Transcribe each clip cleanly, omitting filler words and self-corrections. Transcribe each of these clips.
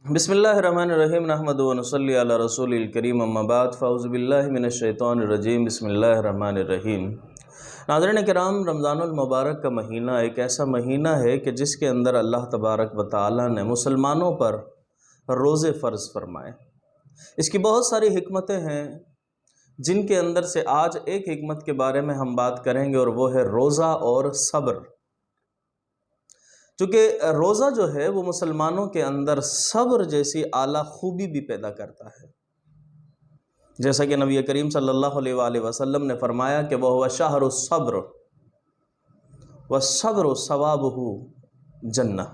بسم اللہ الرحمن الرحیم نحمدہ ونصلی علی رسول الکریم اما بعد فاعوذ باللہ من الشیطان الرجیم بسم اللہ الرحمن الرحیم۔ ناظرین کرام، رمضان المبارک کا مہینہ ایک ایسا مہینہ ہے کہ جس کے اندر اللہ تبارک و تعالی نے مسلمانوں پر روزے فرض فرمائے۔ اس کی بہت ساری حکمتیں ہیں جن کے اندر سے آج ایک حکمت کے بارے میں ہم بات کریں گے، اور وہ ہے روزہ اور صبر۔ چونکہ روزہ جو ہے وہ مسلمانوں کے اندر صبر جیسی اعلیٰ خوبی بھی پیدا کرتا ہے، جیسا کہ نبی کریم صلی اللہ علیہ وآلہ وسلم نے فرمایا کہ وہ شہر الصبر والصبر ثوابہ جنہ،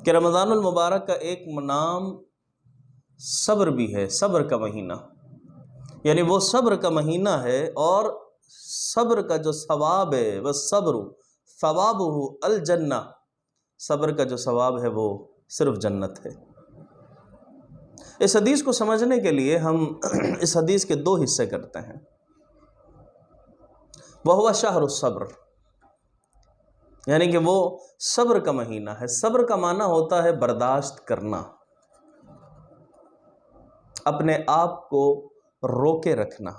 کہ رمضان المبارک کا ایک نام صبر بھی ہے، صبر کا مہینہ، یعنی وہ صبر کا مہینہ ہے، اور صبر کا جو ثواب ہے وہ صبر ثوابہ الجنہ، صبر کا جو ثواب ہے وہ صرف جنت ہے۔ اس حدیث کو سمجھنے کے لیے ہم اس حدیث کے دو حصے کرتے ہیں۔ وَهُوَ شَهْرُ الصَّبْرِ، یعنی کہ وہ صبر کا مہینہ ہے۔ صبر کا معنی ہوتا ہے برداشت کرنا، اپنے آپ کو روکے رکھنا۔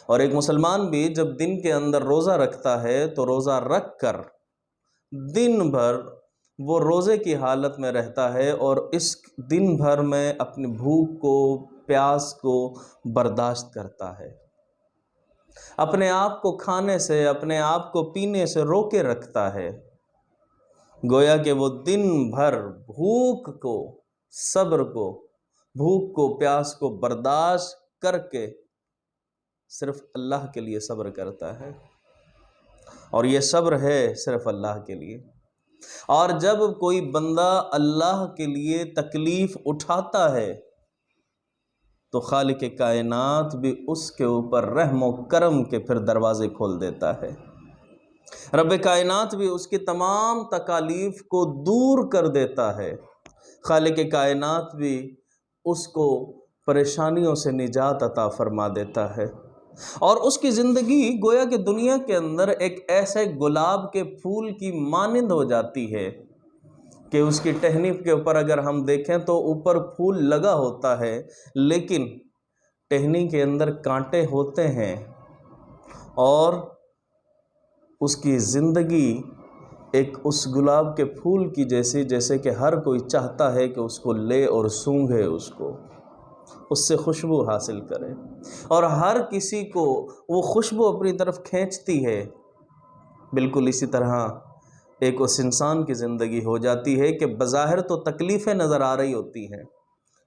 اور ایک مسلمان بھی جب دن کے اندر روزہ رکھتا ہے تو روزہ رکھ کر دن بھر وہ روزے کی حالت میں رہتا ہے، اور اس دن بھر میں اپنی بھوک کو، پیاس کو برداشت کرتا ہے، اپنے آپ کو کھانے سے، اپنے آپ کو پینے سے روکے رکھتا ہے، گویا کہ وہ دن بھر بھوک کو، صبر کو، بھوک کو، پیاس کو برداشت کر کے صرف اللہ کے لیے صبر کرتا ہے، اور یہ صبر ہے صرف اللہ کے لیے۔ اور جب کوئی بندہ اللہ کے لیے تکلیف اٹھاتا ہے تو خالق کائنات بھی اس کے اوپر رحم و کرم کے پھر دروازے کھول دیتا ہے، رب کائنات بھی اس کی تمام تکالیف کو دور کر دیتا ہے، خالق کائنات بھی اس کو پریشانیوں سے نجات عطا فرما دیتا ہے، اور اس کی زندگی گویا کہ دنیا کے اندر ایک ایسے گلاب کے پھول کی مانند ہو جاتی ہے کہ اس کی ٹہنی کے اوپر اگر ہم دیکھیں تو اوپر پھول لگا ہوتا ہے، لیکن ٹہنی کے اندر کانٹے ہوتے ہیں، اور اس کی زندگی ایک اس گلاب کے پھول کی جیسے کہ ہر کوئی چاہتا ہے کہ اس کو لے اور سونگھے، اس سے خوشبو حاصل کرے، اور ہر کسی کو وہ خوشبو اپنی طرف کھینچتی ہے۔ بالکل اسی طرح ایک اس انسان کی زندگی ہو جاتی ہے کہ بظاہر تو تکلیفیں نظر آ رہی ہوتی ہیں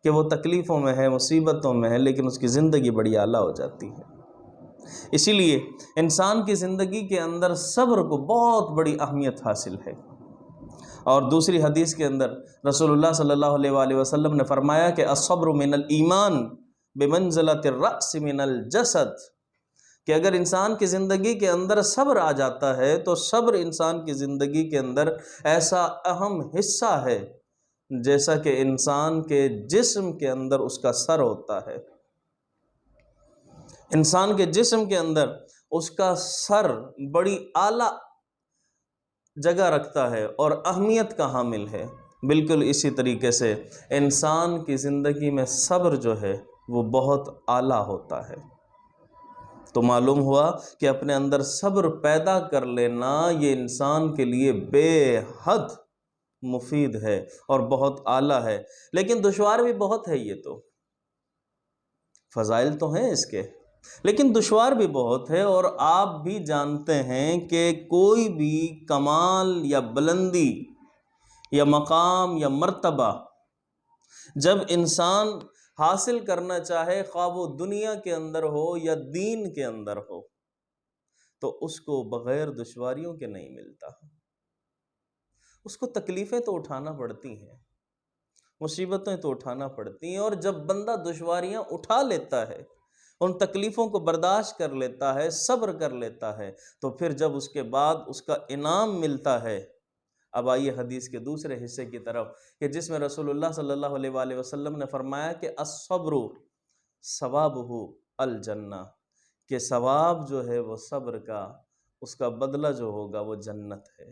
کہ وہ تکلیفوں میں ہے، مصیبتوں میں ہے، لیکن اس کی زندگی بڑی اعلیٰ ہو جاتی ہے۔ اسی لیے انسان کی زندگی کے اندر صبر کو بہت بڑی اہمیت حاصل ہے۔ اور دوسری حدیث کے اندر رسول اللہ صلی اللہ علیہ وآلہ وسلم نے فرمایا کہ الصبر من الایمان بمنزلۃ الرأس من الجسد، کہ اگر انسان کی زندگی کے اندر صبر آ جاتا ہے تو صبر انسان کی زندگی کے اندر ایسا اہم حصہ ہے جیسا کہ انسان کے جسم کے اندر اس کا سر ہوتا ہے۔ انسان کے جسم کے اندر اس کا سر بڑی اعلیٰ جگہ رکھتا ہے اور اہمیت کا حامل ہے۔ بالکل اسی طریقے سے انسان کی زندگی میں صبر جو ہے وہ بہت اعلیٰ ہوتا ہے۔ تو معلوم ہوا کہ اپنے اندر صبر پیدا کر لینا یہ انسان کے لیے بے حد مفید ہے اور بہت اعلیٰ ہے، لیکن دشوار بھی بہت ہے۔ یہ تو فضائل تو ہیں اس کے، لیکن دشوار بھی بہت ہے، اور آپ بھی جانتے ہیں کہ کوئی بھی کمال یا بلندی یا مقام یا مرتبہ جب انسان حاصل کرنا چاہے، خواہ وہ دنیا کے اندر ہو یا دین کے اندر ہو، تو اس کو بغیر دشواریوں کے نہیں ملتا۔ اس کو تکلیفیں تو اٹھانا پڑتی ہیں، مصیبتیں تو اٹھانا پڑتی ہیں، اور جب بندہ دشواریاں اٹھا لیتا ہے، ان تکلیفوں کو برداشت کر لیتا ہے، صبر کر لیتا ہے، تو پھر جب اس کے بعد اس کا انعام ملتا ہے۔ اب آئیے حدیث کے دوسرے حصے کی طرف، کہ جس میں رسول اللہ صلی اللہ علیہ وآلہ وسلم نے فرمایا کہ الصبر ثوابہ الجنہ، کہ ثواب جو ہے وہ صبر کا، اس کا بدلہ جو ہوگا وہ جنت ہے۔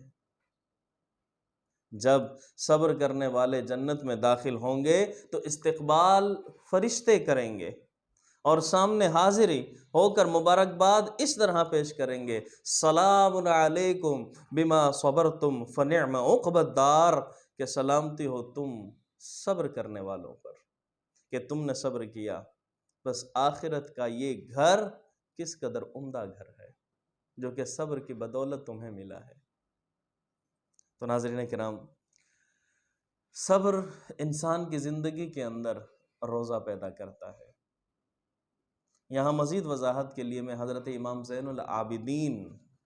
جب صبر کرنے والے جنت میں داخل ہوں گے تو استقبال فرشتے کریں گے اور سامنے حاضری ہو کر مبارکباد اس طرح پیش کریں گے، سلام علیکم بما صبرتم فنعم عقبی الدار، کہ سلامتی ہو تم صبر کرنے والوں پر کہ تم نے صبر کیا، بس آخرت کا یہ گھر کس قدر عمدہ گھر ہے جو کہ صبر کی بدولت تمہیں ملا ہے۔ تو ناظرین کرام، صبر انسان کی زندگی کے اندر روزہ پیدا کرتا ہے۔ یہاں مزید وضاحت کے لیے میں حضرت امام زین العابدین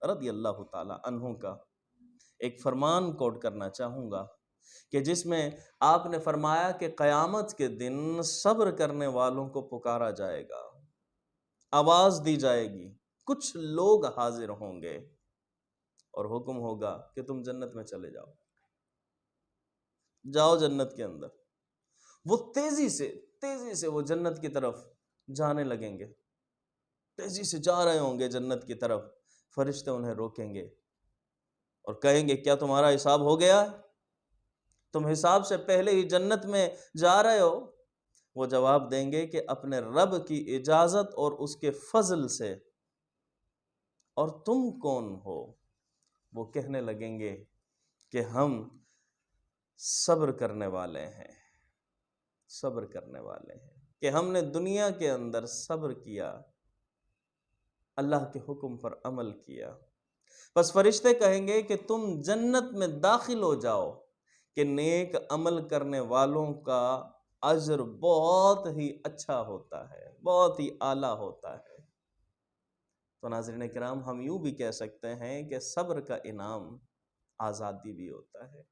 رضی اللہ تعالی عنہ کا ایک فرمان کوٹ کرنا چاہوں گا کہ جس میں آپ نے فرمایا کہ قیامت کے دن صبر کرنے والوں کو پکارا جائے گا، آواز دی جائے گی، کچھ لوگ حاضر ہوں گے اور حکم ہوگا کہ تم جنت میں چلے جاؤ، جاؤ جنت کے اندر۔ وہ تیزی سے وہ جنت کی طرف جانے لگیں گے، تیزی سے جا رہے ہوں گے جنت کی طرف، فرشتے انہیں روکیں گے اور کہیں گے کیا تمہارا حساب ہو گیا؟ تم حساب سے پہلے ہی جنت میں جا رہے ہو؟ وہ جواب دیں گے کہ اپنے رب کی اجازت اور اس کے فضل سے۔ اور تم کون ہو؟ وہ کہنے لگیں گے کہ ہم صبر کرنے والے ہیں، صبر کرنے والے ہیں، کہ ہم نے دنیا کے اندر صبر کیا، اللہ کے حکم پر عمل کیا۔ بس فرشتے کہیں گے کہ تم جنت میں داخل ہو جاؤ، کہ نیک عمل کرنے والوں کا اجر بہت ہی اچھا ہوتا ہے، بہت ہی اعلیٰ ہوتا ہے۔ تو ناظرین کرام، ہم یوں بھی کہہ سکتے ہیں کہ صبر کا انعام آزادی بھی ہوتا ہے،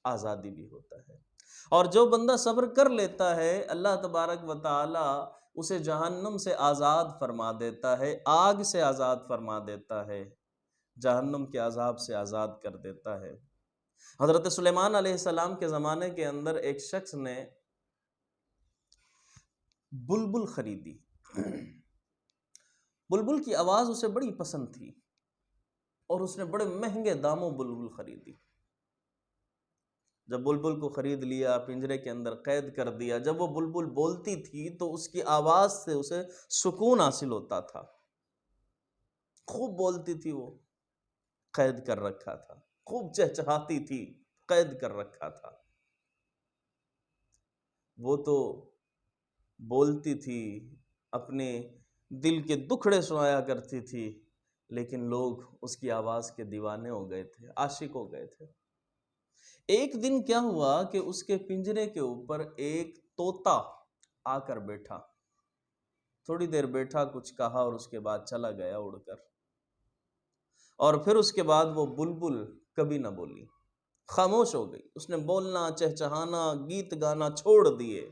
آزادی بھی ہوتا ہے۔ اور جو بندہ صبر کر لیتا ہے، اللہ تبارک و تعالی اسے جہنم سے آزاد فرما دیتا ہے، آگ سے آزاد فرما دیتا ہے، جہنم کے عذاب سے آزاد کر دیتا ہے۔ حضرت سلیمان علیہ السلام کے زمانے کے اندر ایک شخص نے بلبل خریدی، بلبل کی آواز اسے بڑی پسند تھی اور اس نے بڑے مہنگے داموں بلبل خریدی۔ جب بلبل کو خرید لیا، پنجرے کے اندر قید کر دیا، جب وہ بلبل بولتی تھی تو اس کی آواز سے اسے سکون حاصل ہوتا تھا، خوب بولتی تھی، وہ قید کر رکھا تھا، خوب چہچہاتی تھی، قید کر رکھا تھا۔ وہ تو بولتی تھی، اپنے دل کے دکھڑے سنایا کرتی تھی، لیکن لوگ اس کی آواز کے دیوانے ہو گئے تھے، عاشق ہو گئے تھے۔ ایک دن کیا ہوا کہ اس کے پنجرے کے اوپر ایک طوطا آ کر بیٹھا، تھوڑی دیر بیٹھا، کچھ کہا اور اس کے بعد چلا گیا اڑ کر۔ اور پھر اس کے بعد وہ بلبل کبھی نہ بولی، خاموش ہو گئی، اس نے بولنا، چہچہانا، گیت گانا چھوڑ دیے۔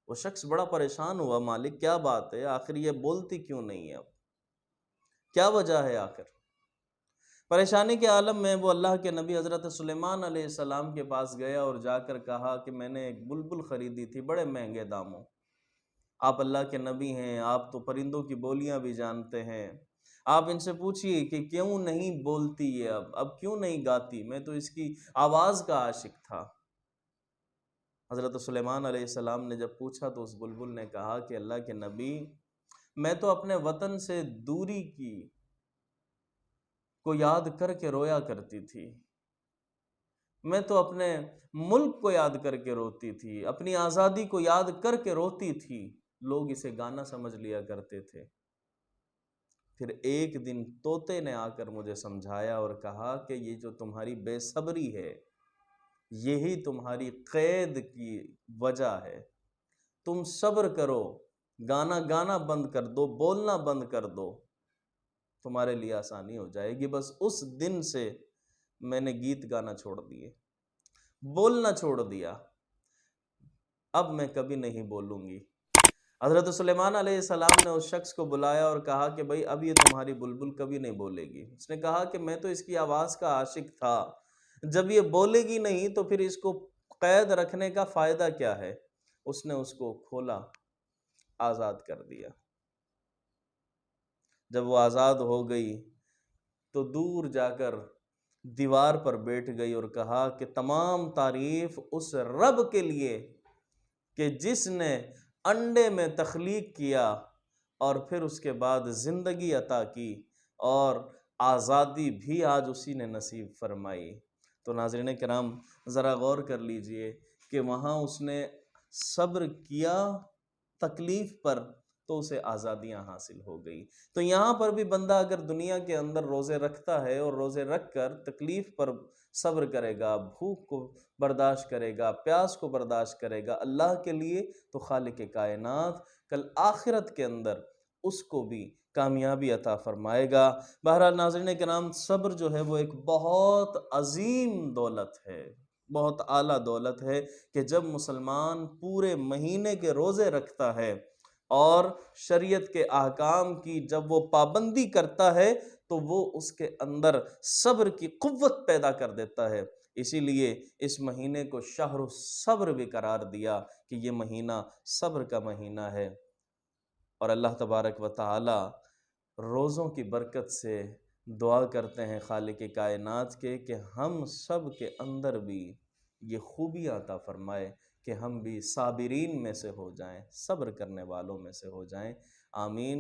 وہ شخص بڑا پریشان ہوا، مالک کیا بات ہے، آخر یہ بولتی کیوں نہیں ہے، اب کیا وجہ ہے آخر؟ پریشانی کے عالم میں وہ اللہ کے نبی حضرت سلیمان علیہ السلام کے پاس گیا اور جا کر کہا کہ میں نے ایک بلبل خریدی تھی بڑے مہنگے داموں، آپ اللہ کے نبی ہیں، آپ تو پرندوں کی بولیاں بھی جانتے ہیں، آپ ان سے پوچھئے کہ کیوں نہیں بولتی یہ، اب کیوں نہیں گاتی، میں تو اس کی آواز کا عاشق تھا۔ حضرت سلیمان علیہ السلام نے جب پوچھا تو اس بلبل نے کہا کہ اللہ کے نبی، میں تو اپنے وطن سے دوری کی کو یاد کر کے رویا کرتی تھی، میں تو اپنے ملک کو یاد کر کے روتی تھی، اپنی آزادی کو یاد کر کے روتی تھی، لوگ اسے گانا سمجھ لیا کرتے تھے۔ پھر ایک دن طوطے نے آ کر مجھے سمجھایا اور کہا کہ یہ جو تمہاری بے صبری ہے، یہی تمہاری قید کی وجہ ہے، تم صبر کرو، گانا گانا بند کر دو، بولنا بند کر دو، تمہارے لیے آسانی ہو جائے گی۔ بس اس دن سے میں نے گیت گانا چھوڑ دیے، بولنا چھوڑ دیا، اب میں کبھی نہیں بولوں گی۔ حضرت سلیمان علیہ السلام نے اس شخص کو بلایا اور کہا کہ بھئی اب یہ تمہاری بلبل کبھی نہیں بولے گی۔ اس نے کہا کہ میں تو اس کی آواز کا عاشق تھا، جب یہ بولے گی نہیں تو پھر اس کو قید رکھنے کا فائدہ کیا ہے؟ اس نے اس کو کھولا، آزاد کر دیا۔ جب وہ آزاد ہو گئی تو دور جا کر دیوار پر بیٹھ گئی اور کہا کہ تمام تعریف اس رب کے لیے کہ جس نے انڈے میں تخلیق کیا اور پھر اس کے بعد زندگی عطا کی اور آزادی بھی آج اسی نے نصیب فرمائی۔ تو ناظرین کرام ذرا غور کر لیجئے کہ وہاں اس نے صبر کیا تکلیف پر تو اسے آزادیاں حاصل ہو گئی۔ تو یہاں پر بھی بندہ اگر دنیا کے اندر روزے رکھتا ہے اور روزے رکھ کر تکلیف پر صبر کرے گا، بھوک کو برداشت کرے گا، پیاس کو برداشت کرے گا اللہ کے لیے، تو خالق کائنات کل آخرت کے اندر اس کو بھی کامیابی عطا فرمائے گا۔ بہرحال ناظرین کرام، صبر جو ہے وہ ایک بہت عظیم دولت ہے، بہت اعلیٰ دولت ہے کہ جب مسلمان پورے مہینے کے روزے رکھتا ہے اور شریعت کے احکام کی جب وہ پابندی کرتا ہے تو وہ اس کے اندر صبر کی قوت پیدا کر دیتا ہے۔ اسی لیے اس مہینے کو شہر الصبر بھی قرار دیا کہ یہ مہینہ صبر کا مہینہ ہے۔ اور اللہ تبارک و تعالی روزوں کی برکت سے دعا کرتے ہیں خالق کائنات کے کہ ہم سب کے اندر بھی یہ خوبی عطا فرمائے کہ ہم بھی صابرین میں سے ہو جائیں، صبر کرنے والوں میں سے ہو جائیں۔ آمین۔